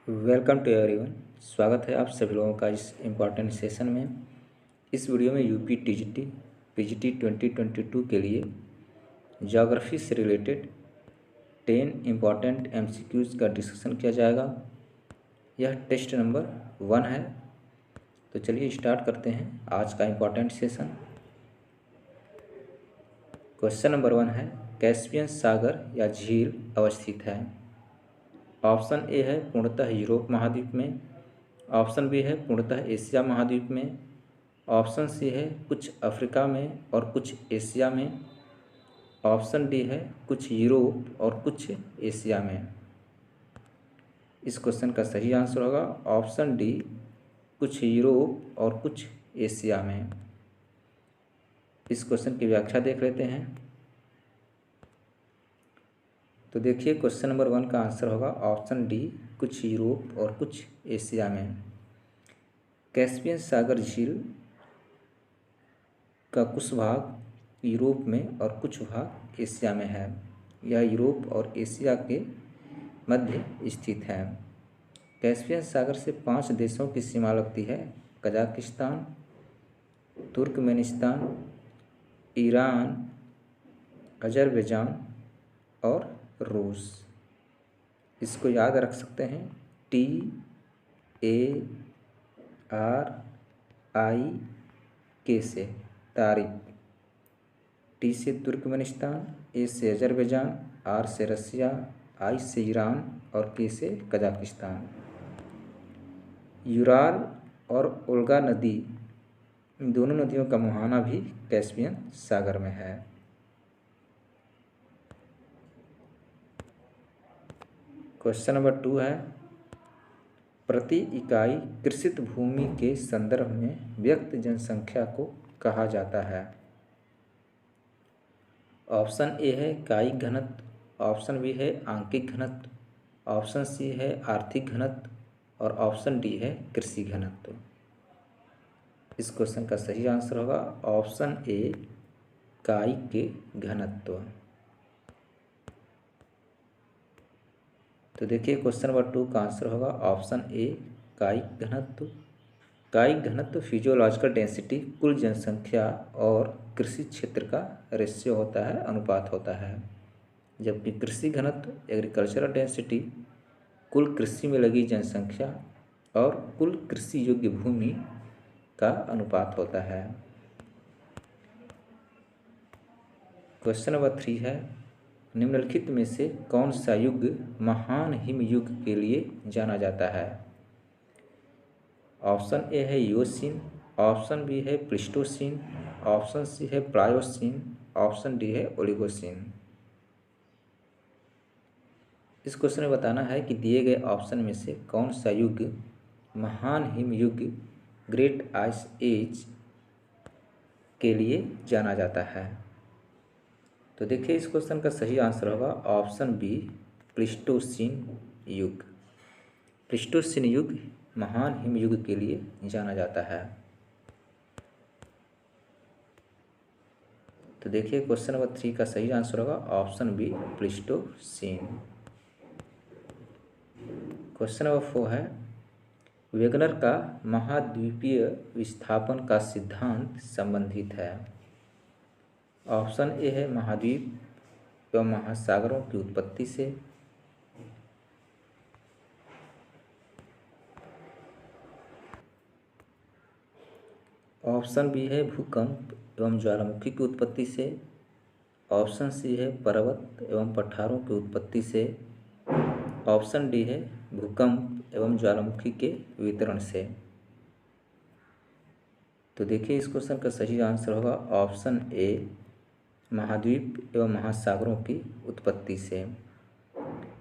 Welcome to everyone. स्वागत है आप सभी लोगों का इस इम्पॉर्टेंट सेशन में। इस वीडियो में यूपी टीजीटी पीजीटी 2022 के लिए ज्योग्राफी से रिलेटेड 10 इम्पॉर्टेंट एमसीक्यूज़ का डिस्कशन किया जाएगा। यह टेस्ट नंबर 1 है। तो चलिए स्टार्ट करते हैं आज का इम्पॉर्टेंट सेशन। क्वेश्चन नंबर 1 है, कैस्पियन सागर या झील अवस्थित है? ऑप्शन ए है पूर्णतः यूरोप महाद्वीप में, ऑप्शन बी है पूर्णतः एशिया महाद्वीप में, ऑप्शन सी है कुछ अफ्रीका में और कुछ एशिया में, ऑप्शन डी है कुछ यूरोप और कुछ एशिया में। इस क्वेश्चन का सही आंसर होगा ऑप्शन डी, कुछ यूरोप और कुछ एशिया में। इस क्वेश्चन की व्याख्या देख लेते हैं। तो देखिए क्वेश्चन नंबर 1 का आंसर होगा ऑप्शन डी, कुछ यूरोप और कुछ एशिया में। कैस्पियन सागर झील का कुछ भाग यूरोप में और कुछ भाग एशिया में है। यह यूरोप और एशिया के मध्य स्थित है। कैस्पियन सागर से 5 देशों की सीमा लगती है, कजाकिस्तान, तुर्कमेनिस्तान, ईरान, अजरबैजान और रूस। इसको याद रख सकते हैं, TARIK से, तारिक। टी से तुर्कमेनिस्तान, ए से अजरबैजान, आर से रसिया, आई से ईरान और के से कजाकिस्तान। यूराल और ओल्गा नदी, इन दोनों नदियों का मुहाना भी कैस्पियन सागर में है। क्वेश्चन नंबर 2 है, प्रति इकाई कृषित भूमि के संदर्भ में व्यक्त जनसंख्या को कहा जाता है? ऑप्शन ए है कायिक घनत्व, ऑप्शन बी है आंकिक घनत्व, ऑप्शन सी है आर्थिक घनत्व और ऑप्शन डी है कृषि घनत्व। इस क्वेश्चन का सही आंसर होगा ऑप्शन ए, कायिक के घनत्व। तो देखिए क्वेश्चन नंबर 2 का आंसर होगा ऑप्शन ए, कायिक घनत्व। कायिक घनत्व फिजियोलॉजिकल डेंसिटी कुल जनसंख्या और कृषि क्षेत्र का रेशियो होता है, अनुपात होता है। जबकि कृषि घनत्व एग्रीकल्चरल डेंसिटी कुल कृषि में लगी जनसंख्या और कुल कृषि योग्य भूमि का अनुपात होता है। क्वेश्चन नंबर 3 है, निम्नलिखित में से कौन सा युग महान हिम युग के लिए जाना जाता है? ऑप्शन ए है इयोसीन, ऑप्शन बी है प्लीस्टोसीन, ऑप्शन सी है प्लायोसीन, ऑप्शन डी है ओलिगोसीन। इस क्वेश्चन में बताना है कि दिए गए ऑप्शन में से कौन सा युग महान हिम युग, ग्रेट आइस एज के लिए जाना जाता है। तो देखिए इस क्वेश्चन का सही आंसर होगा ऑप्शन बी, प्लीस्टोसीन युग। प्लीस्टोसीन युग महान हिम युग के लिए जाना जाता है। तो देखिए क्वेश्चन नंबर 3 का सही आंसर होगा option B, Pleistocene. Question number 4 है, वेगनर का महाद्वीपीय विस्थापन का सिद्धांत संबंधित है। ऑप्शन ए है महाद्वीप एवं महासागरों की उत्पत्ति से, ऑप्शन बी है भूकंप एवं ज्वालामुखी की उत्पत्ति से, ऑप्शन सी है पर्वत एवं पठारों की उत्पत्ति से, ऑप्शन डी है भूकंप एवं ज्वालामुखी के वितरण से। तो देखिए इस क्वेश्चन का सही आंसर होगा ऑप्शन ए, महाद्वीप एवं महासागरों की उत्पत्ति से।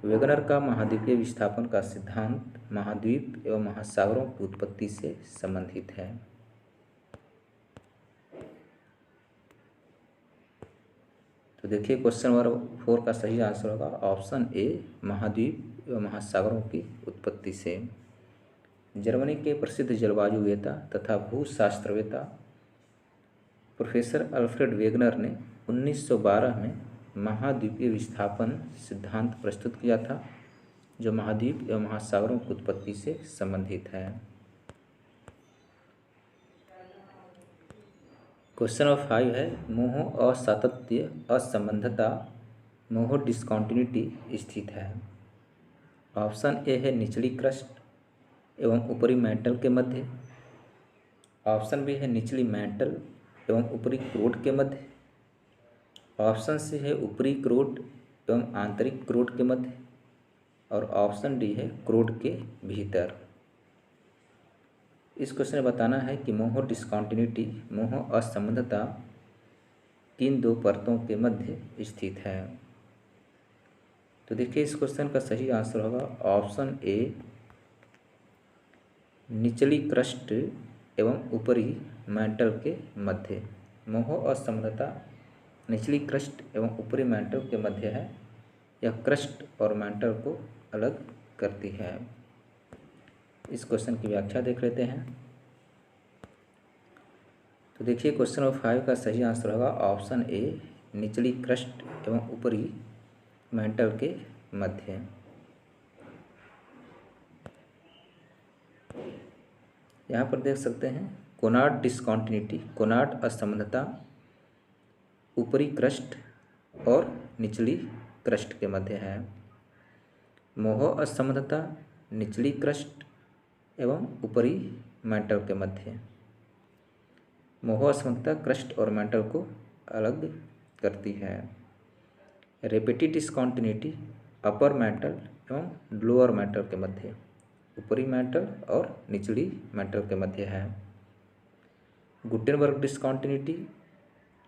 वेगनर का महाद्वीपीय विस्थापन का सिद्धांत महाद्वीप एवं महासागरों की उत्पत्ति से संबंधित है। तो देखिए क्वेश्चन नंबर 4 का सही आंसर होगा ऑप्शन ए, महाद्वीप एवं महासागरों की उत्पत्ति से। जर्मनी के प्रसिद्ध जलवायुवेता तथा भूशास्त्रवेता प्रोफेसर अल्फ्रेड वेगनर ने 1912 में महाद्वीपीय विस्थापन सिद्धांत प्रस्तुत किया था। जो महाद्वीप एवं महासागरों की उत्पत्ति से संबंधित है। क्वेश्चन नंबर 5 है, मोह असातत्य असंबद्धता मोह डिस्कॉन्टिन्यूटी स्थित है। ऑप्शन ए है निचली क्रस्ट एवं ऊपरी मैंटल के मध्य। ऑप्शन बी है निचली मैंटल एवं ऊपरी क्रोड के मध्य। ऑप्शन सी है ऊपरी क्रोड एवं आंतरिक क्रोड के मध्य। और ऑप्शन डी है क्रोड के भीतर। इस क्वेश्चन में बताना है कि मोह डिस्कॉन्टिन्यूटी मोह असंबद्धता किन दो परतों के मध्य स्थित है। तो देखिए इस क्वेश्चन का सही आंसर होगा ऑप्शन ए निचली क्रस्ट एवं ऊपरी मैंटल के मध्य। मोह असंबद्धता निचली क्रस्ट एवं ऊपरी मैंटल के मध्य है। यह क्रस्ट और मैंटल को अलग करती है। इस क्वेश्चन की व्याख्या देख लेते हैं। तो देखिए क्वेश्चन नंबर 5 का सही आंसर होगा ऑप्शन ए निचली क्रस्ट एवं ऊपरी मैंटल के मध्य। यहाँ पर देख सकते हैं कोनार्ड डिस्कॉन्टिन्यूटी, कोनार्ड असंबद्धता ऊपरी क्रस्ट और निचली क्रस्ट के मध्य है। मोह असंबद्धता निचली क्रस्ट एवं ऊपरी मैंटल के मध्य। मोह असंबद्धता क्रस्ट और मैंटल को अलग करती है। रेपिटेड डिस्कॉन्टिन्यूटी अपर मैंटल एवं लोअर मैंटल के मध्य, ऊपरी मैंटल और निचली मैंटल के मध्य है। गुटेनबर्ग डिस्कॉन्टिन्यूटी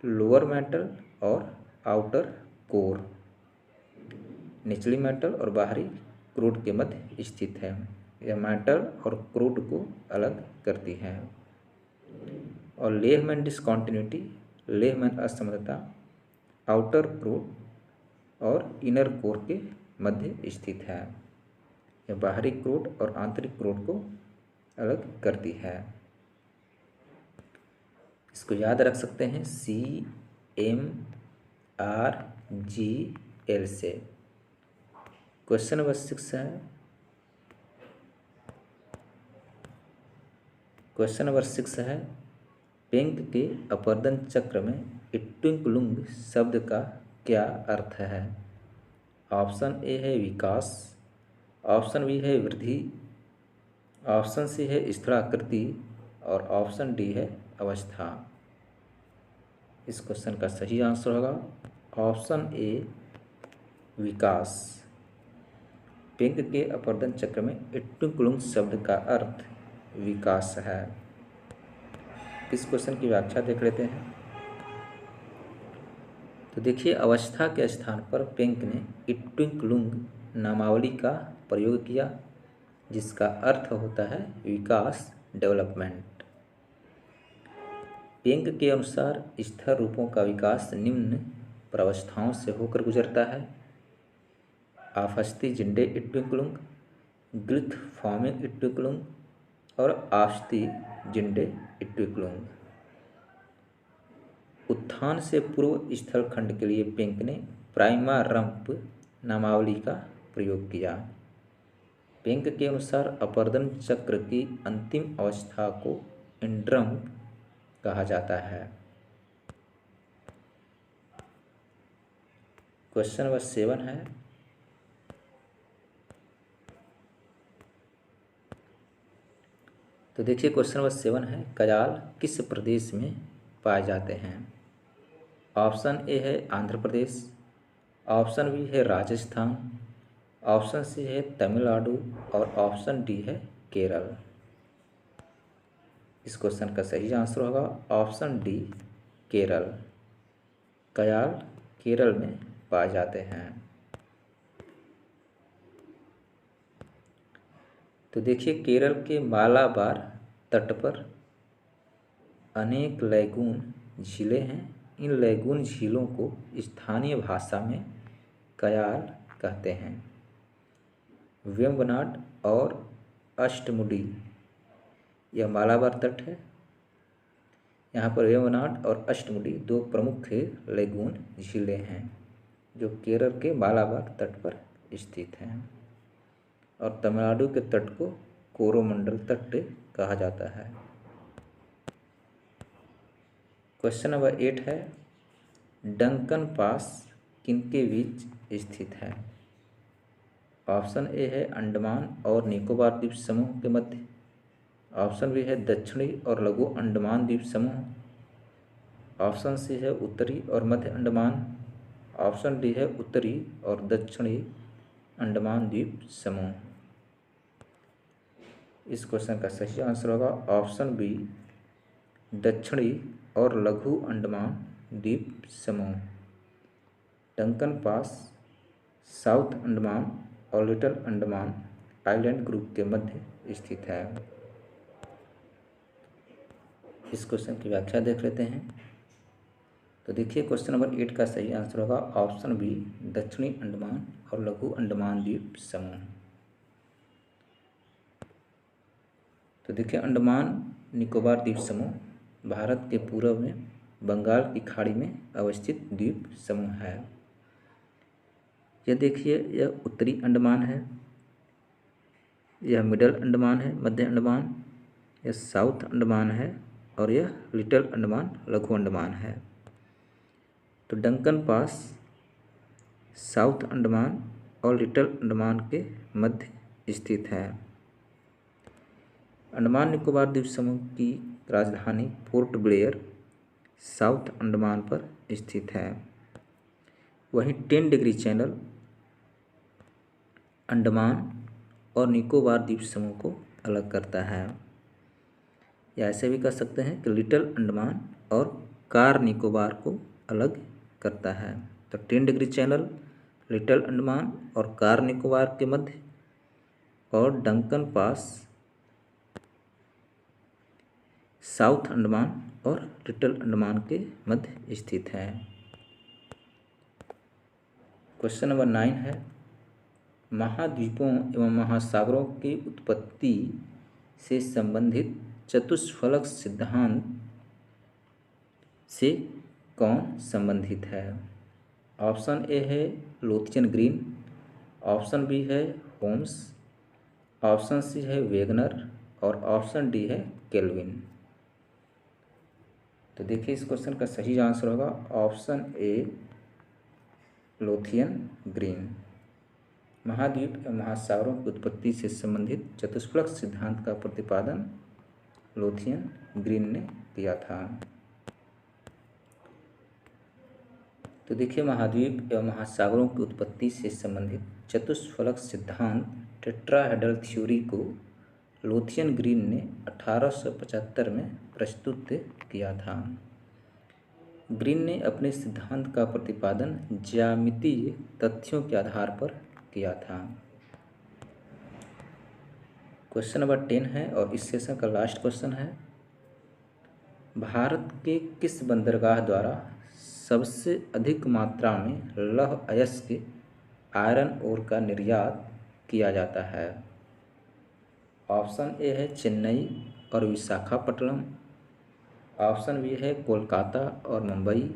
लोअर मैंटल और आउटर कोर, निचली मैंटल और बाहरी क्रूड के मध्य स्थित है। यह मैंटल और क्रूड को अलग करती है। और लेहमैन डिस्कॉन्टिन्यूटी लेहमैन असंबद्धता आउटर क्रूड और इनर कोर के मध्य स्थित है। यह बाहरी क्रूड और आंतरिक क्रूड को अलग करती है। इसको याद रख सकते हैं CMRGL से। क्वेश्चन नंबर 6 है, क्वेश्चन नंबर 6 है पेंग के अपर्दन चक्र में इट्विंकलुंग शब्द का क्या अर्थ है। ऑप्शन ए है विकास, ऑप्शन बी है वृद्धि, ऑप्शन सी है स्थिराकृति और ऑप्शन डी है अवस्था। इस क्वेश्चन का सही आंसर होगा ऑप्शन ए विकास। पेंग के अपर्दन चक्र में इट्विंकलुंग शब्द का अर्थ विकास है। इस क्वेश्चन की व्याख्या देख लेते हैं। तो देखिए अवस्था के स्थान पर पेंग ने इट्विंकलुंग नामावली का प्रयोग किया जिसका अर्थ होता है विकास, डेवलपमेंट। पेंग के अनुसार स्थिर रूपों का विकास निम्न प्रावस्थाओं से होकर गुजरता है। आफस्ती जिंडे इट्विंकलुंग, ग्लिथ फॉर्मिंग इट्विंकलुंग और आफस्ती जिंडे इट्विंकलुंग। उत्थान से पूर्व स्थल खंड के लिए पेंग ने प्राइमारंप नामावली का प्रयोग किया। पेंग के अनुसार अपर्दन चक्र की अंतिम अवस्था को इंड्रम कहा जाता है। क्वेश्चन नंबर 7 है, तो देखिए क्वेश्चन नंबर 7 है कयाल किस प्रदेश में पाए जाते हैं। ऑप्शन ए है आंध्र प्रदेश, ऑप्शन बी है राजस्थान, ऑप्शन सी है तमिलनाडु और ऑप्शन डी है केरल। इस क्वेश्चन का सही आंसर होगा ऑप्शन डी केरल। कयाल केरल में पाए जाते हैं। तो देखिए केरल के मालाबार तट पर अनेक लैगून झीलें हैं। इन लैगून झीलों को स्थानीय भाषा में कयाल कहते हैं। वेम्बनाड और अष्टमुडी यह मालाबार तट है। यहाँ पर वेम्बनाड और अष्टमुडी दो प्रमुख लैगून झीलें हैं जो केरल के मालाबार तट पर स्थित हैं। और तमिलनाडु के तट को कोरोमंडल तट कहा जाता है। क्वेश्चन नंबर 8 है, डंकन पास किनके बीच स्थित है? ऑप्शन ए है अंडमान और निकोबार द्वीप समूह के मध्य। ऑप्शन बी है दक्षिणी और लघु अंडमान द्वीप समूह। ऑप्शन सी है उत्तरी और मध्य अंडमान। ऑप्शन डी है उत्तरी और दक्षिणी अंडमान द्वीप समूह। इस क्वेश्चन का सही आंसर होगा ऑप्शन बी, दक्षिणी और लघु अंडमान द्वीप समूह। डंकन पास साउथ अंडमान और लिटिल अंडमान आइलैंड ग्रुप के मध्य स्थित है। इस क्वेश्चन की व्याख्या देख लेते हैं। तो देखिए क्वेश्चन नंबर 8 का सही आंसर होगा ऑप्शन बी, दक्षिणी अंडमान और लघु अंडमान द्वीप समूह। तो देखिए अंडमान निकोबार द्वीप समूह भारत के पूर्व में बंगाल की खाड़ी में अवस्थित द्वीप समूह है। यह देखिए यह उत्तरी अंडमान है, यह मिडल अंडमान है, मध्य अंडमान, यह साउथ अंडमान है और यह लिटिल अंडमान लघु अंडमान है। तो डंकन पास साउथ अंडमान और लिटिल अंडमान के मध्य स्थित है। अंडमान निकोबार द्वीप समूह की राजधानी पोर्ट ब्लेयर साउथ अंडमान पर स्थित है। वहीं 10 डिग्री चैनल अंडमान और निकोबार द्वीप समूह को अलग करता है। या ऐसे भी कह सकते हैं कि लिटिल अंडमान और कार निकोबार को अलग करता है। तो 10 डिग्री चैनल, लिटिल अंडमान और कार निकोबार के मध्य, और डंकन पास साउथ अंडमान और लिटिल अंडमान के मध्य स्थित है। क्वेश्चन नंबर 9 है, महाद्वीपों एवं महासागरों की उत्पत्ति से संबंधित चतुष्फलक सिद्धांत से कौन संबंधित है? ऑप्शन ए है लोथियन ग्रीन, ऑप्शन बी है होम्स, ऑप्शन सी है वेगनर और ऑप्शन डी है केल्विन। तो देखिए इस क्वेश्चन का सही आंसर होगा ऑप्शन ए, लोथियन ग्रीन। महाद्वीप एवं महासागरों की उत्पत्ति से संबंधित चतुष्फलक सिद्धांत का प्रतिपादन लोथियन ग्रीन ने किया था। तो देखिए महाद्वीप एवं महासागरों की उत्पत्ति से संबंधित चतुष्फलक सिद्धांत टेट्राहेड्रल थ्योरी को लोथियन ग्रीन ने 1875 में प्रस्तुत किया था। ग्रीन ने अपने सिद्धांत का प्रतिपादन ज्यामितीय तथ्यों के आधार पर किया था। क्वेश्चन नंबर 10 है और इस सेशन का लास्ट क्वेश्चन है, भारत के किस बंदरगाह द्वारा सबसे अधिक मात्रा में लौह अयस्क आयरन ओर का निर्यात किया जाता है? ऑप्शन ए है चेन्नई और विशाखापट्टनम, ऑप्शन बी है कोलकाता और मुंबई,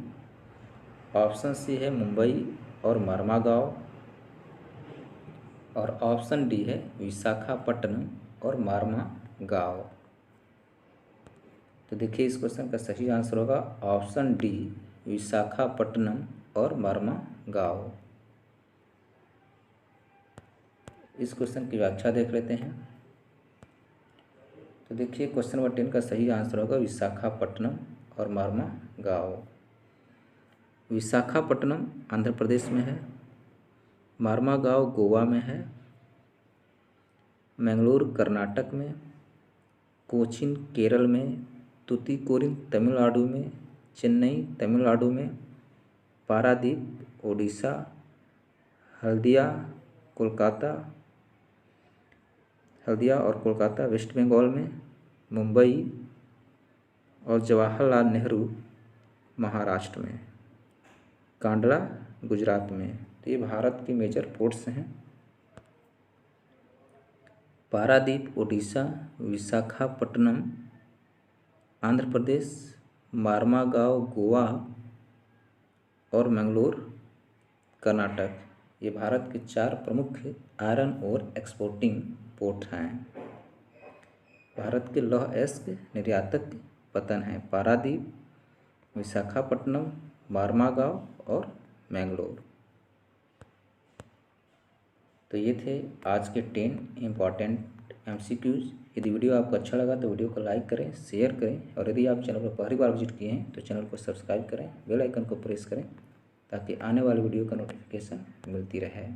ऑप्शन सी है मुंबई और मरमागांव और ऑप्शन डी है विशाखापट्टनम और मरमागांव। तो देखिए इस क्वेश्चन का सही आंसर होगा ऑप्शन डी, विशाखापट्टनम और मरमागांव। इस क्वेश्चन की व्याख्या देख लेते हैं। तो देखिए क्वेश्चन नंबर 10 का सही आंसर होगा विशाखापट्टनम और मरमागांव। विशाखापट्टनम आंध्र प्रदेश में है, मरमागांव गोवा में है, मैंगलोर कर्नाटक में, कोचीन केरल में, तूतीकोरिन तमिलनाडु में, चेन्नई तमिलनाडु में, पारादीप ओडिशा, हल्दिया और कोलकाता वेस्ट बंगाल में, मुंबई और जवाहरलाल नेहरू महाराष्ट्र में, कांडला गुजरात में। तो ये भारत की मेजर पोर्ट्स हैं। पारादीप ओडिशा, विशाखापट्टनम आंध्र प्रदेश, मरमागांव गोवा और मैंगलोर कर्नाटक, ये भारत के 4 प्रमुख आयरन और एक्सपोर्टिंग पोर्ट हैं। भारत के लौह अयस्क निर्यातक पतन है पारादीप, विशाखापट्टनम, मारमागांव और मैंगलोर। तो ये थे आज के 10 इम्पॉर्टेंट MCQs। यदि वीडियो आपको अच्छा लगा तो वीडियो को लाइक करें, शेयर करें और यदि आप चैनल पर पहली बार विजिट किए हैं तो चैनल को सब्सक्राइब करें, बेल आइकन को प्रेस करें ताकि आने वाली वीडियो का नोटिफिकेशन मिलती रहे।